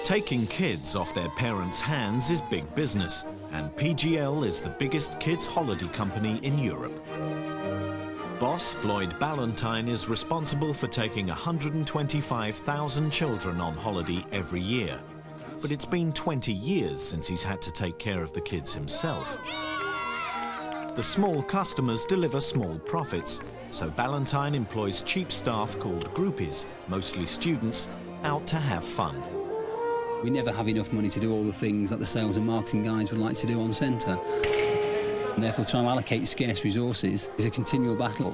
Taking kids off their parents' hands is big business, and PGL is the biggest kids' holiday company in Europe. Boss Floyd Ballantyne is responsible for taking 125,000 children on holiday every year. But it's been 20 years since he's had to take care of the kids himself. The small customers deliver small profits, so Ballantyne employs cheap staff called groupies, mostly students, out to have fun. We never have enough money to do all the things that the sales and marketing guys would like to do on centre. And therefore, trying to allocate scarce resources is a continual battle.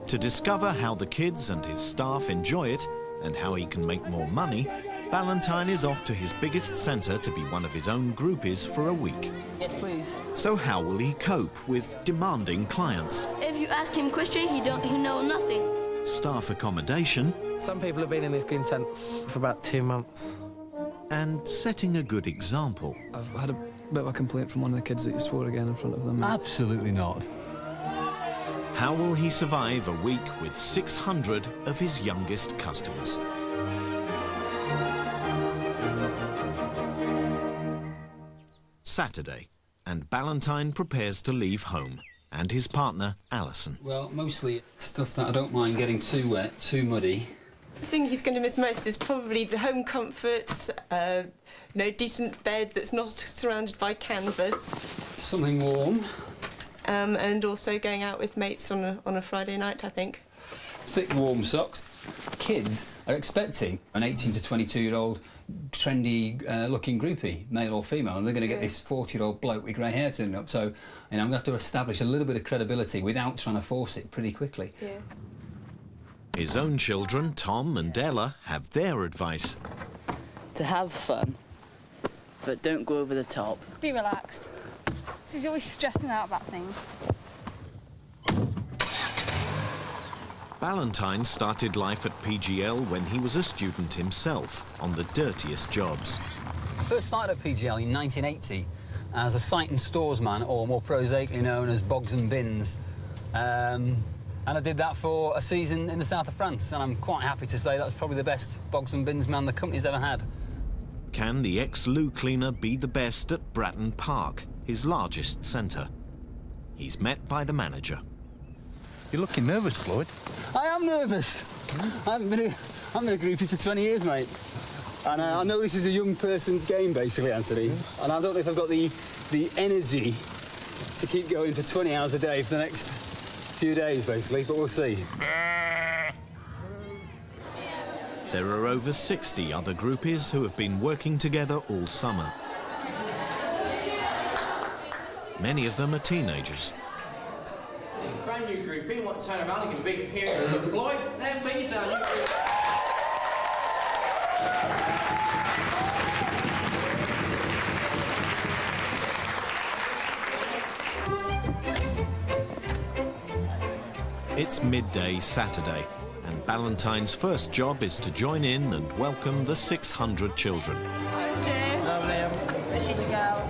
To discover how the kids and his staff enjoy it and how he can make more money, Ballantyne is off to his biggest centre to be one of his own groupies for a week. Yes, please. So how will he cope with demanding clients? If you ask him questions, he knows nothing. Staff accommodation. Some people have been in these green tents for about 2 months. And setting a good example. I've had a bit of a complaint from one of the kids that you swore again in front of them. Absolutely not. How will he survive a week with 600 of his youngest customers? Saturday, and Ballantyne prepares to leave home, and his partner, Alison. Well, mostly stuff that I don't mind getting too wet, too muddy. The thing he's going to miss most is probably the home comforts, decent bed that's not surrounded by canvas. Something warm. And also going out with mates on a Friday night, I think. Thick, warm socks. Kids are expecting an 18 to 22-year-old trendy looking groupie, male or female, and they're going to get this 40-year-old bloke with grey hair turning up. So, I'm going to have to establish a little bit of credibility without trying to force it pretty quickly. Yeah. His own children, Tom and Ella, have their advice. To have fun, but don't go over the top. Be relaxed. He's always stressing out about things. Ballantyne started life at PGL when he was a student himself, on the dirtiest jobs. I first started at PGL in 1980 as a site and stores man, or more prosaically known as bogs and bins. And I did that for a season in the south of France, and I'm quite happy to say that's probably the best bogs and bins man the company's ever had. Can the ex-loo cleaner be the best at Boreatton Park, his largest centre? He's met by the manager. You're looking nervous, Floyd. I am nervous. I haven't been a groupie for 20 years, mate. And I know this is a young person's game, basically, Anthony. And I don't know if I've got the energy to keep going for 20 hours a day for the next few days, basically, but we'll see. There are over 60 other groupies who have been working together all summer. Many of them are teenagers. Brand new groupie, want to turn around and give a big cheer to Floyd. Then please, It's midday Saturday, and Ballantyne's first job is to join in and welcome the 600 children. Hi, Joe. She's a girl.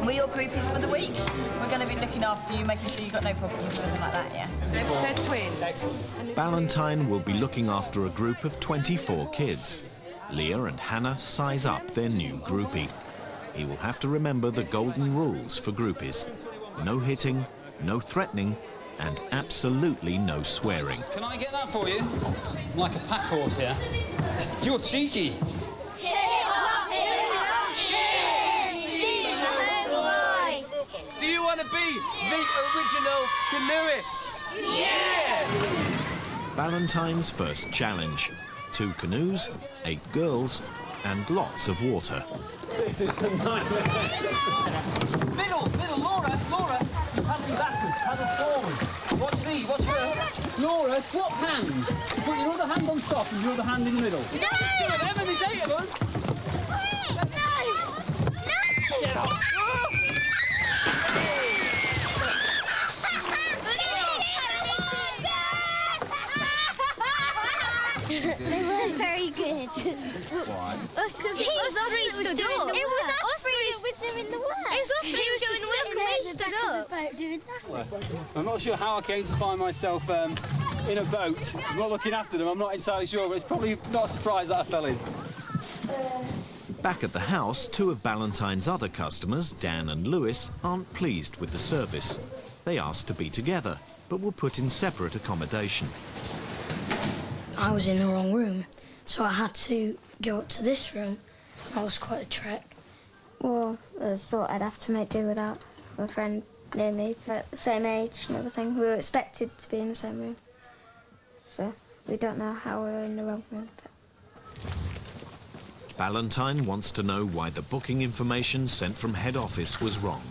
We're your groupies for the week. We're going to be looking after you, making sure you've got no problems or anything like that, yeah? They're twins. Excellent. Ballantyne will be looking after a group of 24 kids. Leah and Hannah size up their new groupie. He will have to remember the golden rules for groupies. No hitting, no threatening, and absolutely no swearing. Can I get that for you? It's like a pack horse here. You're cheeky. do you want to be the original canoeists? Yeah! Ballantyne's first challenge. 2 canoes, 8 girls, and lots of water. This is a nightmare. Middle, Laura, you paddle backwards, paddle forward. What's your... Laura, swap hands. You put your other hand on top and your other hand in the middle. No! There's 8 of us. No! Get up. They weren't very good. Why? Us three stood up. It was us three that were doing the work. It was us three who were doing the work and we stood up. About doing nothing. I'm not sure how I came to find myself in a boat. I'm not looking after them, I'm not entirely sure, but it's probably not a surprise that I fell in. Back at the house, two of Ballantyne's other customers, Dan and Lewis, aren't pleased with the service. They asked to be together, but were put in separate accommodation. I was in the wrong room, so I had to go up to this room. That was quite a trek. Well, I thought I'd have to make do without a friend near me, but the same age and everything. We were expected to be in the same room, so we don't know how we were in the wrong room. Ballantyne wants to know why the booking information sent from head office was wrong.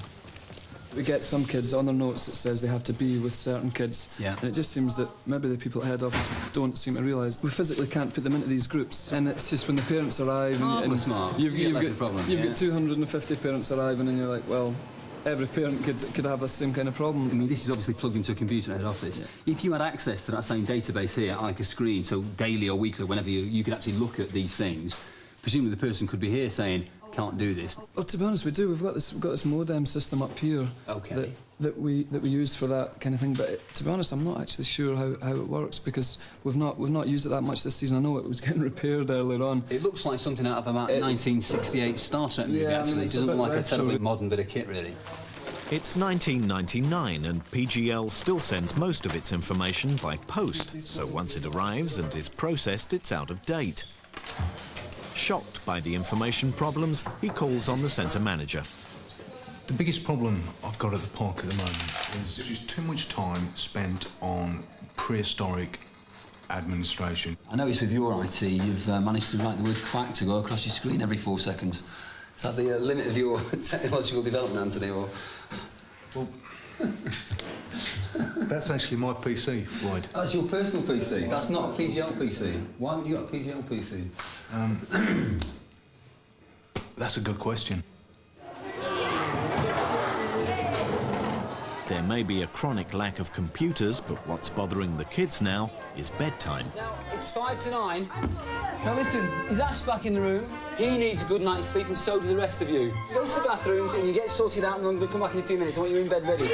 We get some kids on their notes that says they have to be with certain kids, and it just seems that maybe the people at head office don't seem to realise we physically can't put them into these groups, and it's just when the parents arrive and you've got 250 parents arriving and you're like, well, every parent could have the same kind of problem. I mean, this is obviously plugged into a computer at head office. Yeah. If you had access to that same database here, like a screen, so daily or weekly, whenever you could actually look at these things, presumably the person could be here saying, can't do this. Well, to be honest, we do. We've got this modem system up here that we use for that kind of thing. But to be honest, I'm not actually sure how it works because we've not used it that much this season. I know it was getting repaired earlier on. It looks like something out of a 1968 Star Trek movie. Actually, it doesn't look like a terribly modern bit of kit, really. It's 1999 and PGL still sends most of its information by post, so once it arrives and is processed, it's out of date. Shocked by the information problems, he calls on the centre manager. The biggest problem I've got at the park at the moment is just too much time spent on prehistoric administration. I noticed with your IT, you've managed to write the word quack to go across your screen every 4 seconds. Is that the limit of your technological development, Anthony, or...? Well, that's actually my PC, Floyd. That's your personal PC? That's not a PGL PC? Why haven't you got a PGL PC? That's a good question. There may be a chronic lack of computers, but what's bothering the kids now is bedtime. Now, it's 5 to 9. Now, listen, is Ash back in the room? He needs a good night's sleep, and so do the rest of you. Go to the bathrooms and you get sorted out, and I'm going to come back in a few minutes. I want you in bed ready.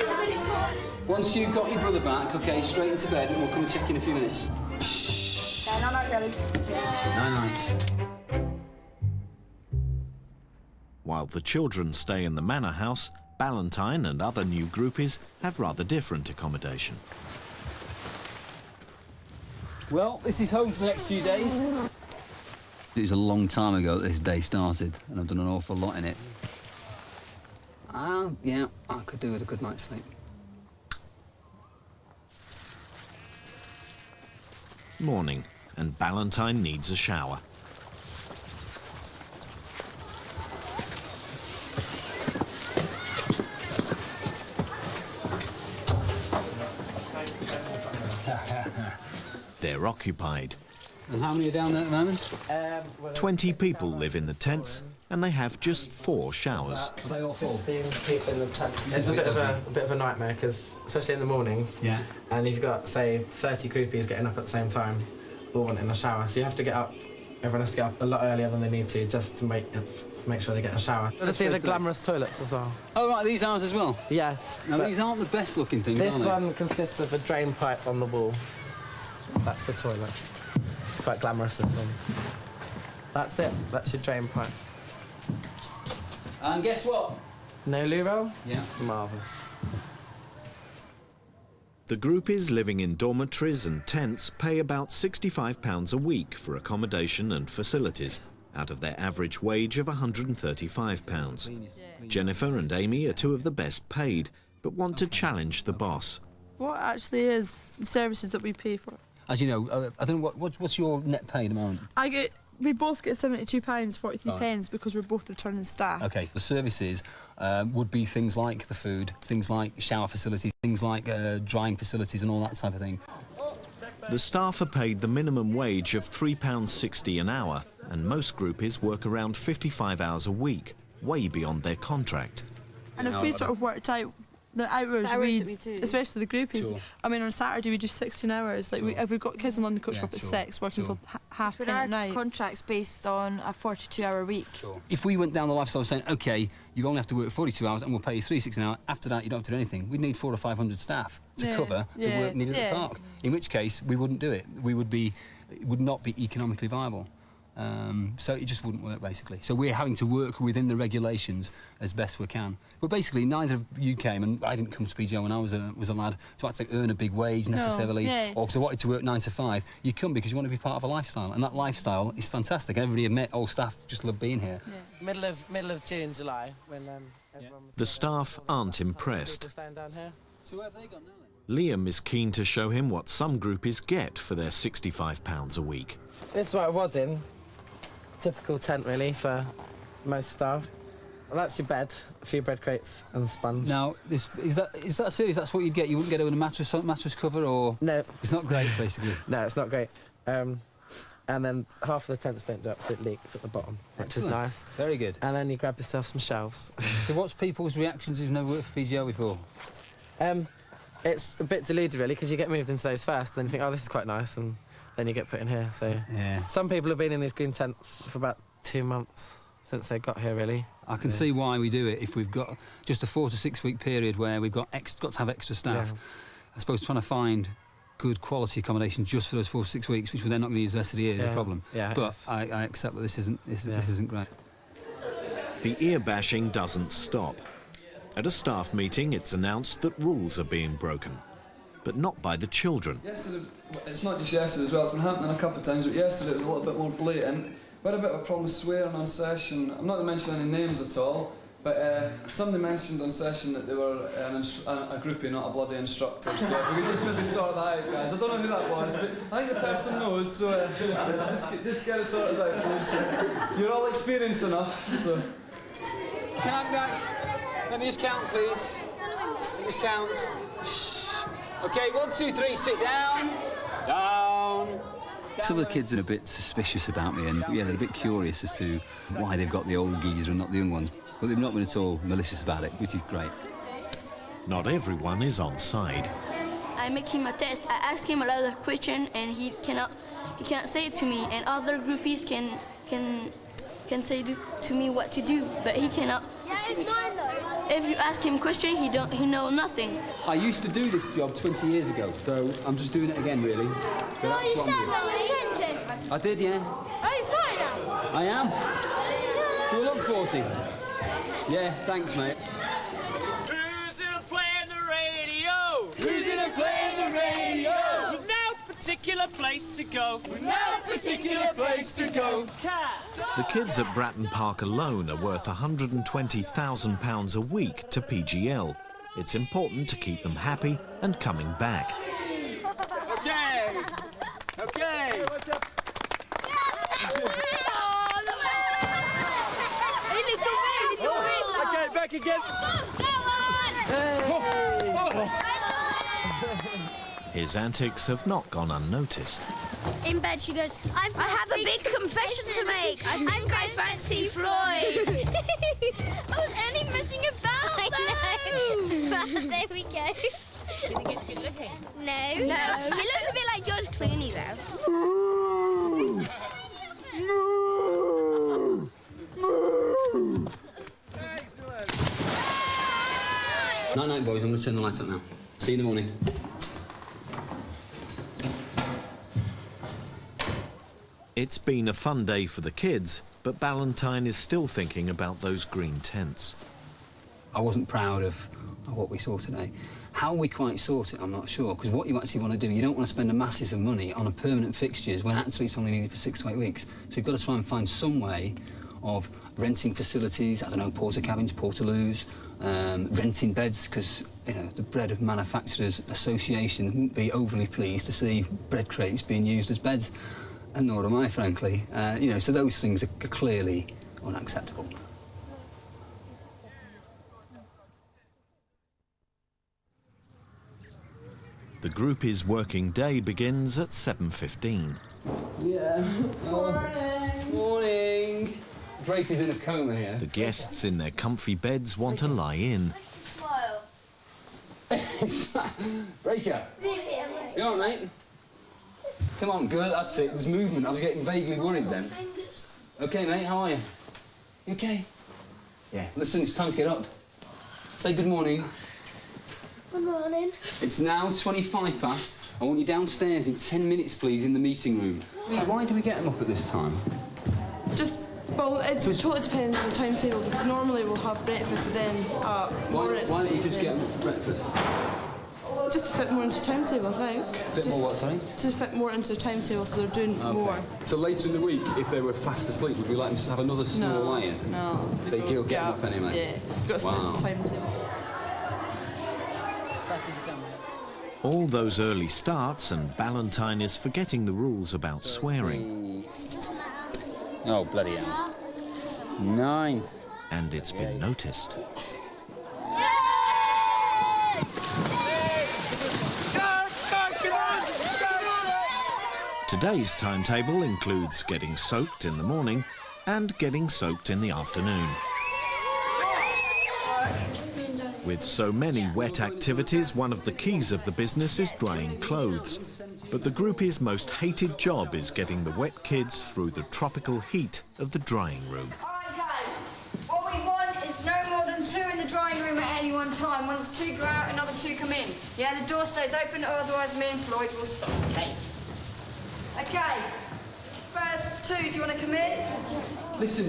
Once you've got your brother back, OK, straight into bed, and we'll come and check in a few minutes. Shh. Night-night, girlies. Night-night. While the children stay in the manor house, Ballantyne and other new groupies have rather different accommodation. Well, this is home for the next few days. It was a long time ago that this day started, and I've done an awful lot in it. Yeah, I could do with a good night's sleep. Morning, and Ballantyne needs a shower. They're occupied. And how many are down there at the moment? 20 people live in the tents, and they have just 4 showers. They all full. 15 people in the tent. It's a bit of a nightmare, because especially in the mornings. Yeah. And you've got, say, 30 groupies getting up at the same time, all wanting a shower. So you have to get up. Everyone has to get up a lot earlier than they need to, just to make sure they get a shower. Let's see the glamorous toilets as well. Oh, right, these ours as well? Yeah. Now, these aren't the best looking things, are they? This one consists of a drain pipe on the wall. That's the toilet. It's quite glamorous, this one. That's it. That's your drain pipe. And guess what? No loo roll? Yeah. Marvellous. The groupies living in dormitories and tents pay about £65 a week for accommodation and facilities, out of their average wage of £135. Jennifer and Amy are 2 of the best paid, but want to challenge the boss. What actually is the services that we pay for? As you know, I don't know, what's your net pay at the moment? We both get £72, 43 pence, because we're both returning staff. OK, the services would be things like the food, things like shower facilities, things like drying facilities and all that type of thing. The staff are paid the minimum wage of £3.60 an hour, and most groupies work around 55 hours a week, way beyond their contract. And if we sort of worked out the hours that we do, especially the groupies, Sure. I mean, on a Saturday we do 16 hours. Like, if we've got kids on London Coach up at 6, working till half 10 at night. Our contract's based on a 42-hour week. Sure. If we went down the lifestyle of saying, OK, you only have to work 42 hours and we'll pay you £3.60 an hour, after that you don't have to do anything, we'd need 400 or 500 staff to cover the work needed at the park. In which case, we wouldn't do it. It would not be economically viable. So it just wouldn't work, basically. So we're having to work within the regulations as best we can. But basically, neither of you came, and I didn't come to PGL when I was a lad, so I had to earn a big wage necessarily, or because I wanted to work 9 to 5. You come because you want to be part of a lifestyle, and that lifestyle is fantastic. Everybody I met, all staff, just love being here. Yeah. Middle of June, July, when everyone... The staff aren't impressed. Down here. So where have they gone now, then? Liam is keen to show him what some groupies get for their £65 a week. This is what I was in. Typical tent, really, for most staff. Well, that's your bed, a few bread crates and a sponge. Now, is that serious? That's what you'd get? You wouldn't get it with a mattress cover, or...? No. It's not great, basically. No, it's not great. And then half of the tents don't do up, so it leaks at the bottom, which is nice. Very good. And then you grab yourself some shelves. So what's people's reactions who've never worked for PGL before? It's a bit deluded, really, because you get moved into those first, and then you think, oh, this is quite nice, and then you get put in here. So some people have been in these green tents for about 2 months since they got here, really. I can see why we do it. If we've got just a 4 to 6 week period where we've got to have extra staff, I suppose trying to find good quality accommodation just for those 4 to 6 weeks, which we're then not going to use the rest of the year, is a problem. Yeah, but I accept that this isn't great. The ear bashing doesn't stop. At a staff meeting, it's announced that rules are being broken, but not by the children. Yesterday, it's not just yesterday as well, it's been happening a couple of times, but yesterday it was a little bit more blatant. We had a bit of a problem swearing on session. I'm not going to mention any names at all, but somebody mentioned on session that they were a groupie, not a bloody instructor. So if we could just maybe sort that out, guys. I don't know who that was, but I think the person knows, so just get it sorted out, please. You're all experienced enough, so... Can I go? Let me just count, please. Let me just count. Shh. OK, 1, 2, 3, sit down. Down. Some of the kids are a bit suspicious about me, and they're a bit curious as to why they've got the old geezer and not the young ones. But they've not been at all malicious about it, which is great. Not everyone is on side. I make him a test. I ask him a lot of questions, and he cannot say it to me. And other groupies can say to me what to do, but he cannot. Yeah, it's mine though. If you ask him questions, he know nothing. I used to do this job 20 years ago, so I'm just doing it again, really. So you started when you were 20? I did, yeah. Oh, you're 40 now? I am. Do you look 40? Yeah, thanks, mate. Who's gonna play the radio? Who's gonna play the radio? With no particular place to go. With no particular place to go. The kids at Boreatton Park alone are worth £120,000 a week to PGL. It's important to keep them happy and coming back. Okay. Okay. What's up? Okay, back again. His antics have not gone unnoticed. In bed, she goes, I have a big confession to make. I think I fancy Floyd. I was only messing about, though. But there we go. Do you think it's good looking? No. He looks a bit like George Clooney, though. Night-night, boys. I'm going to turn the lights up now. See you in the morning. It's been a fun day for the kids, but Ballantyne is still thinking about those green tents. I wasn't proud of what we saw today. How we quite sort it, I'm not sure, because what you actually want to do, you don't want to spend a masses of money on a permanent fixtures when actually it's only needed for 6 to 8 weeks. So you've got to try and find some way of renting facilities, I don't know, porter cabins, portaloos, renting beds, because, you know, the Bread Manufacturers Association wouldn't be overly pleased to see bread crates being used as beds, and nor am I, frankly. You know, so those things are clearly unacceptable. The groupies' working day begins at 7:15. Yeah. Morning. Morning. Drake is in a coma here. The guests in their comfy beds want to lie in. Breaker. You all right, mate? Come on, girl, that's it. There's movement. I was getting vaguely worried then. OK, mate, how are you? You OK? Yeah. Listen, it's time to get up. Say good morning. Good morning. It's now 25 past. I want you downstairs in 10 minutes, please, in the meeting room. Why do we get them up at this time? Well, it totally depends on the timetable, because normally we'll have breakfast then at Why don't you just get them for breakfast? Just to fit more into the timetable, I think. More what, sorry? To fit more into the timetable, so they're doing more. So later in the week, if they were fast asleep, would we let them have another snore lie-in? No. They'll get up anyway? Yeah, got to stick to the timetable. All those early starts, and Ballantyne is forgetting the rules about swearing. Oh, bloody hell. 9. And it's been noticed. Today's timetable includes getting soaked in the morning and getting soaked in the afternoon. With so many wet activities, one of the keys of the business is drying clothes. But the groupie's most hated job is getting the wet kids through the tropical heat of the drying room. All right, guys. What we want is no more than 2 in the drying room at any one time. Once 2 go out, another 2 come in. Yeah, the door stays open, or otherwise me and Floyd will suffocate. Okay. First 2, do you want to come in? Listen,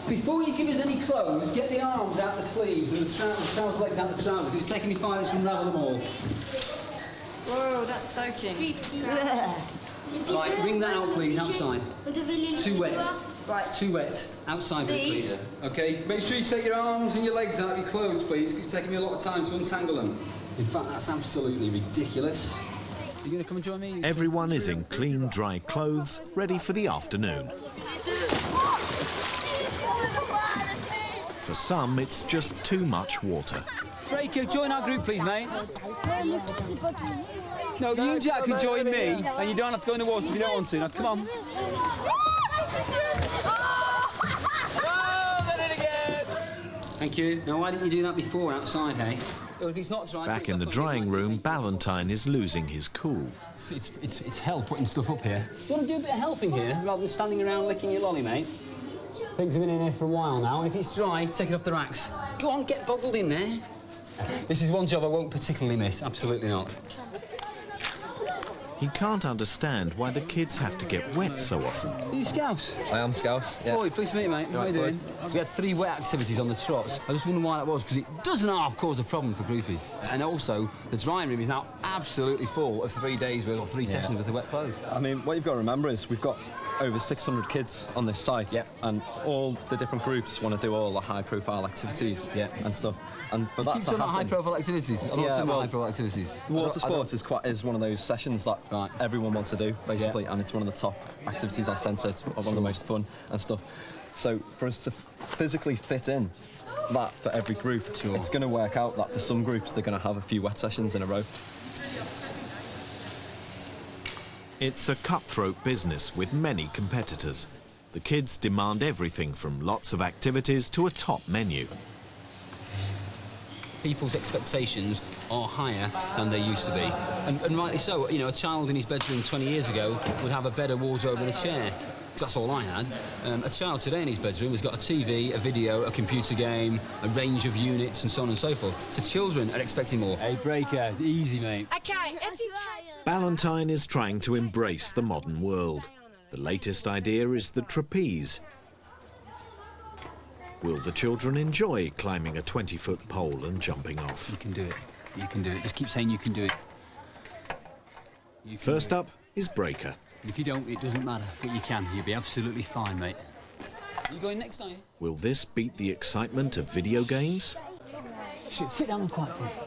before you give us any clothes, get the arms out the sleeves and the trousers legs out the trousers. It's taking me 5 minutes to unravel them all. Whoa, that's soaking. Right, bring that out, please, outside. It's too wet. Right. It's too wet. Outside, please. Okay, make sure you take your arms and your legs out of your clothes, please, because it's taking me a lot of time to untangle them. In fact, that's absolutely ridiculous. Are you going to come and join me? Everyone is in clean, dry clothes, ready for the afternoon. For some, it's just too much water. Breaker, join our group, please, mate. No, you, Jack, can join me, and you don't have to go in the water if you don't want to. Now, come on. Thank you. Now, why didn't you do that before outside, hey? Well, if it's not dry, back in the drying room, Ballantyne is losing his cool. It's hell putting stuff up here. You want to do a bit of helping here, rather than standing around licking your lolly, mate? Things have been in here for a while now, and if it's dry, take it off the racks. Go on, get boggled in there. This is one job I won't particularly miss, absolutely not. He can't understand why the kids have to get wet so often. Are you Scouse? I am Scouse, yeah. Floyd, pleased to meet you, mate. How are you doing? We had 3 wet activities on the trots. I just wonder why that was, because it doesn't half cause a problem for groupies. And also, the drying room is now absolutely full of 3 days worth or 3 sessions worth of wet clothes. I mean, what you've got to remember is we've got over 600 kids on this site, and all the different groups want to do all the high-profile activities and stuff. And for that to happen, high-profile activities. High-profile activities. Water sports is one of those sessions that everyone wants to do, basically, and it's one of the top activities on centre. It's one of the most fun and stuff. So for us to physically fit in that for every group, it's going to work out that for some groups they're going to have a few wet sessions in a row. It's a cutthroat business with many competitors. The kids demand everything from lots of activities to a top menu. People's expectations are higher than they used to be. And rightly so. You know, a child in his bedroom 20 years ago would have a bed, a wardrobe and a chair. That's all I had. A child today in his bedroom has got a TV, a video, a computer game, a range of units and so on and so forth. So children are expecting more. Hey, Breaker, easy, mate. Okay, Ballantyne is trying to embrace the modern world. The latest idea is the trapeze. Will the children enjoy climbing a 20-foot pole and jumping off? You can do it. You can do it. Just keep saying you can do it. First up is Breaker. If you don't, it doesn't matter, but you can. You'll be absolutely fine, mate. You going next, are you? Will this beat the excitement of video games? Sit down and quiet, please.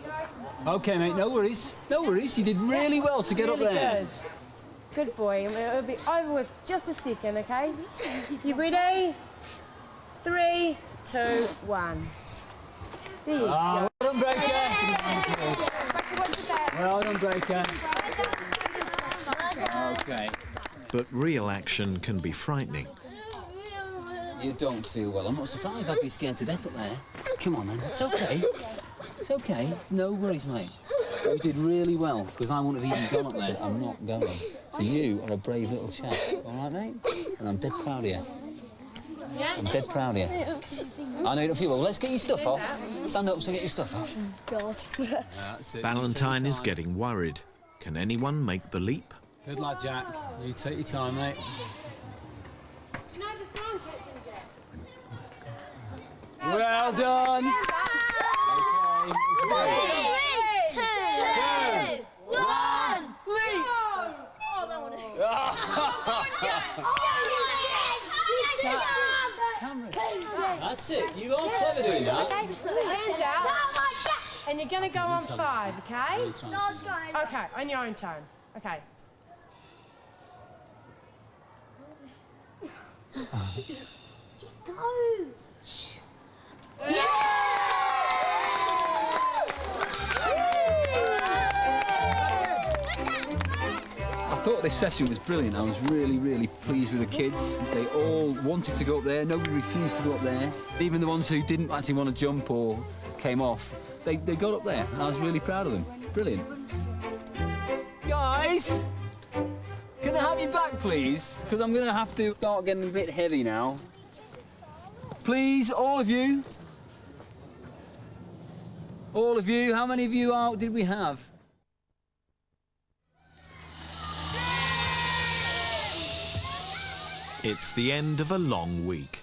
OK, mate, no worries. No worries. You did really well to get up there. Good boy. It'll be over with just a second, OK? You ready? 3, 2, 1. There you go. Well done, Breaker. Well done, Breaker. OK. But real action can be frightening. You don't feel well. I'm not surprised I'd be scared to death up there. Come on, man. It's OK. It's OK. No worries, mate. You did really well, because I wouldn't have even gone up there. I'm not going. So you are a brave little chap. All right, mate? And I'm dead proud of you. I'm dead proud of you. I know you don't feel well. Let's get your stuff off. Stand up so get your stuff off. God. Ballantyne is getting worried. Can anyone make the leap? Good lad, Jack. You take your time, mate. Well done. Three, two, one, leap! Oh, that one. That's it. You are clever doing that. Hands out. And you're going to go on 5, okay? No, it's going. Okay, on your own time. Okay. Go. I thought this session was brilliant. I was really, really pleased with the kids. They all wanted to go up there. Nobody refused to go up there. Even the ones who didn't actually want to jump or came off, they got up there, and I was really proud of them. Brilliant. Guys, can I have you back, please? Because I'm going to have to start getting a bit heavy now. Please, all of you. All of you. How many of you out did we have? It's the end of a long week.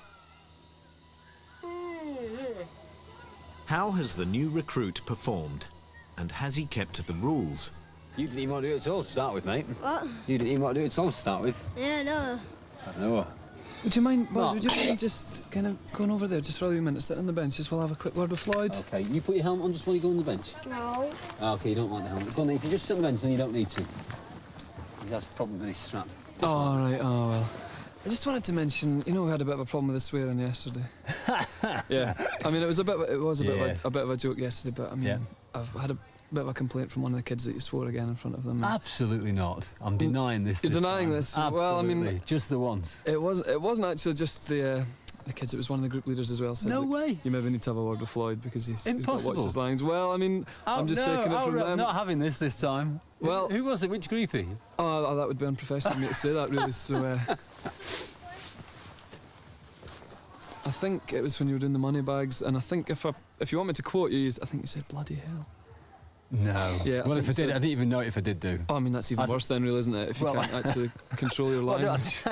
How has the new recruit performed? And has he kept to the rules? You didn't even want to do it at all to start with, mate. What? You didn't even want to do it at all to start with. Yeah, no. I know. Would you mind, Boz, would you mind just kind of going over there just for a wee minute, sit on the bench, just we'll have a quick word with Floyd? OK, you put your helmet on just while you go on the bench. No. OK, you don't like the helmet. Go on, if you just sit on the bench, then you don't need to. That's probably strap. Oh, right, oh, well. I just wanted to mention, you know, we had a bit of a problem with the swearing yesterday. Yeah, I mean, it was a bit of a joke yesterday, but I mean, I've had a bit of a complaint from one of the kids that you swore again in front of them. Absolutely not. I'm denying this. You're denying this? Absolutely. Well, I mean, just the once. It wasn't actually just the kids. It was one of the group leaders as well. Said, no way. You maybe need to have a word with Floyd because he's got to watch his Impossible. lines. Well, I mean, I'm just taking it from them. I'm not having this time. Well, who was it? Which groupie? Oh, that would be unprofessional of me to say that, really. So. I think it was when you were doing the money bags, and I think if you want me to quote you, I think you said bloody hell. No. Yeah. Well, if I did, I didn't even know if I did do. Oh, I mean, that's even worse then, really, isn't it? If you can't actually control your language.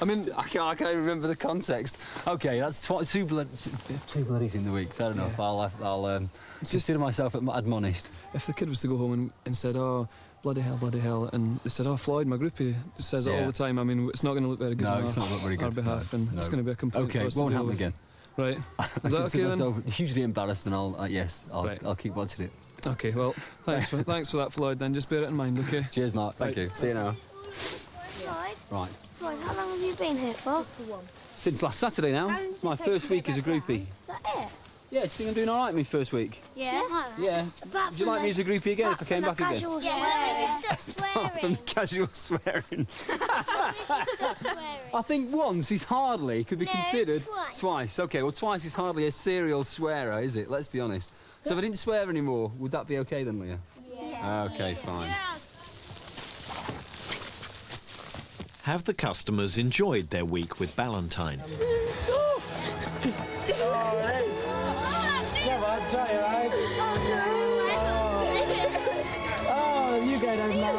I mean, I can't remember the context. OK, that's two bloodies in the week. Fair enough. Yeah. I'll consider myself admonished. If the kid was to go home and said, "Oh, bloody hell," and they said, "Oh, Floyd, my groupie says it all the time," I mean, it's not going to look very good on it's not look very good. Our behalf, and it's going to be a complaint for us to won't deal happen with. again. Right. Is that okay then? I'm hugely embarrassed, and I'll keep watching it. Okay. Well, thanks for that, Floyd. Then just bear it in mind, okay? Cheers, Mark. Thank you. See you now. Floyd? Right. Floyd, how long have you been here for? Since last Saturday now. It's my first week as a groupie. Is that it? Yeah, do you think I'm doing all right my first week? Yeah. Yeah. Would you like me as a groupie again if I came back again? Yeah, as long as you stop swearing. From casual swearing. As long as you stop swearing. I think once is hardly could be considered. Twice. OK, well, twice is hardly a serial swearer, is it? Let's be honest. So if I didn't swear anymore, would that be OK then, Leah? Yeah. OK, fine. Have the customers enjoyed their week with Ballantyne? Come on, try it, right? Oh, you go down now.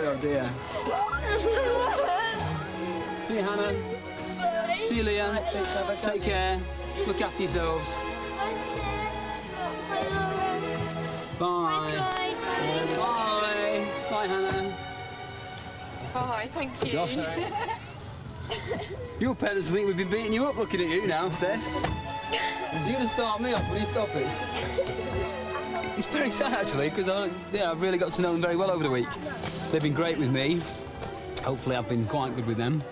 Oh dear. See you, Hannah. See you, Leah. Take care. Look after yourselves. Bye. Bye. Bye, Hannah. Bye, thank you. Gosh, your parents think we've been beating you up looking at you now, Steph. You're going to start me off when you stop it. It's very sad, actually, because I've really got to know them very well over the week. They've been great with me. Hopefully I've been quite good with them.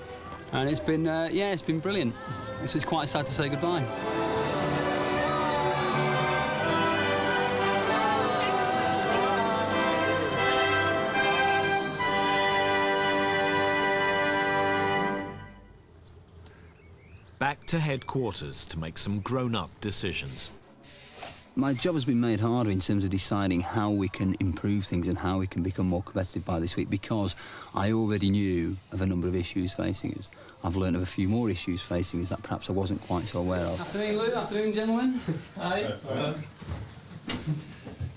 And it's been, it's been brilliant. It's quite sad to say goodbye. Back to headquarters to make some grown-up decisions. My job has been made harder in terms of deciding how we can improve things and how we can become more competitive by this week, because I already knew of a number of issues facing us. I've learned of a few more issues facing us that perhaps I wasn't quite so aware of. Afternoon, Lou. Afternoon, gentlemen. Hi.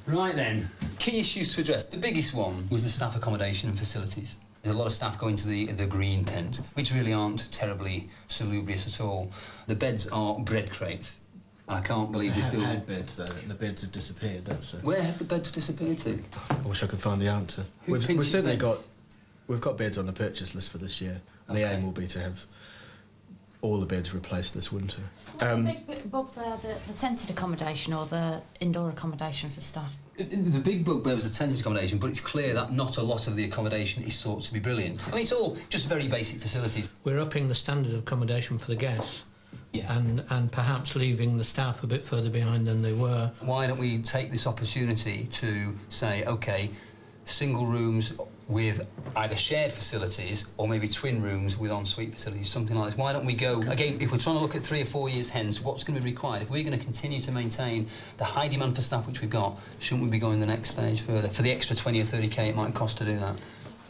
Right then, key issues to address. The biggest one was the staff accommodation and facilities. There's a lot of staff going to the green tent, which really aren't terribly salubrious at all. The beds are bread crates. I can't believe we still had beds though, and the beds have disappeared. Where have the beds disappeared to? I wish I could find the answer. We've certainly got beds on the purchase list for this year, and the aim will be to have all the beds replaced this winter. The big bugbear, the tented accommodation or the indoor accommodation for staff? The big bugbear was the tented accommodation, but it's clear that not a lot of the accommodation is thought to be brilliant. I mean, it's all just very basic facilities. We're upping the standard of accommodation for the guests. Yeah. And perhaps leaving the staff a bit further behind than they were. Why don't we take this opportunity to say, OK, single rooms with either shared facilities or maybe twin rooms with ensuite facilities, something like this. Why don't we go, again, if we're trying to look at 3 or 4 years hence, what's going to be required? If we're going to continue to maintain the high demand for staff which we've got, shouldn't we be going the next stage further for the extra 20 or 30k it might cost to do that?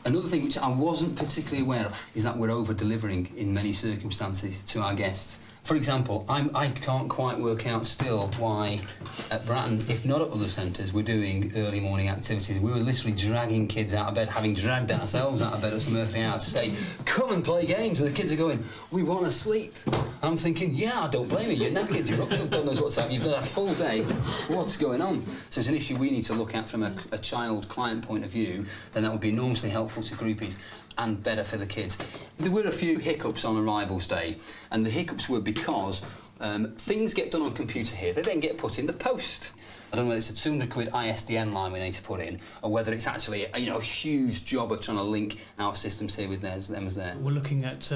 Another thing which I wasn't particularly aware of is that we're over-delivering in many circumstances to our guests. For example, I can't quite work out still why at Bratton, if not at other centres, we're doing early morning activities. We were literally dragging kids out of bed, having dragged ourselves out of bed at some earthly hour to say, come and play games. And the kids are going, we want to sleep. And I'm thinking, yeah, I don't blame you. You're knackered, you're up till God knows what's happening. You've done a full day. What's going on? So it's an issue we need to look at from a child-client point of view. Then that would be enormously helpful to groupies and better for the kids. There were a few hiccups on arrivals day, and the hiccups were because things get done on computer here, they then get put in the post. I don't know whether it's a 200 quid ISDN line we need to put in, or whether it's actually a huge job of trying to link our systems here with them as there. We're looking at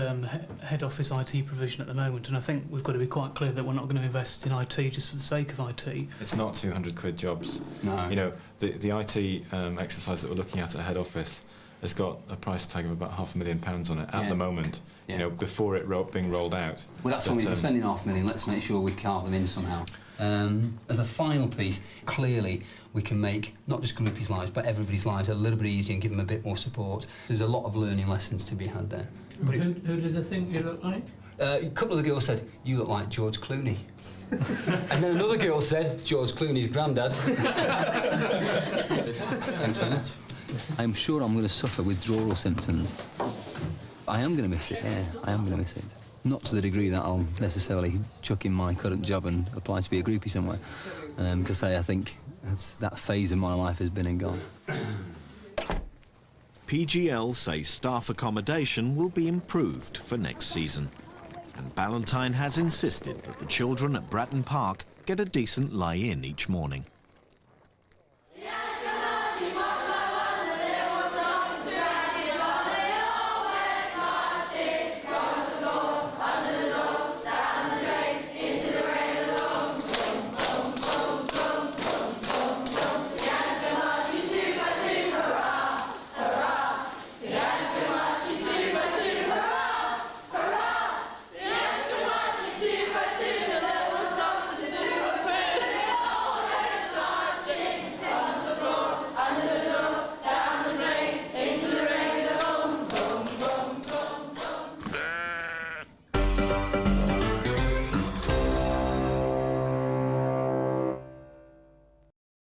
head office IT provision at the moment, and I think we've got to be quite clear that we're not going to invest in IT just for the sake of IT. It's not 200 quid jobs. No. You know, the IT exercise that we're looking at head office has got a price tag of about £500,000 on it at the moment. Yeah. You know, before it being rolled out. Well, that's when we're spending £500,000. Let's make sure we carve them in somehow. As a final piece, clearly we can make not just groupies' lives, but everybody's lives a little bit easier and give them a bit more support. There's a lot of learning lessons to be had there. Who did they think you looked like? A couple of the girls said, "You look like George Clooney." And then another girl said, "George Clooney's granddad." Thanks very much. I'm sure I'm going to suffer withdrawal symptoms. I am going to miss it, yeah, I am going to miss it. Not to the degree that I'll necessarily chuck in my current job and apply to be a groupie somewhere. Because I think that phase of my life has been and gone. PGL say staff accommodation will be improved for next season. And Ballantyne has insisted that the children at Boreatton Park get a decent lie-in each morning.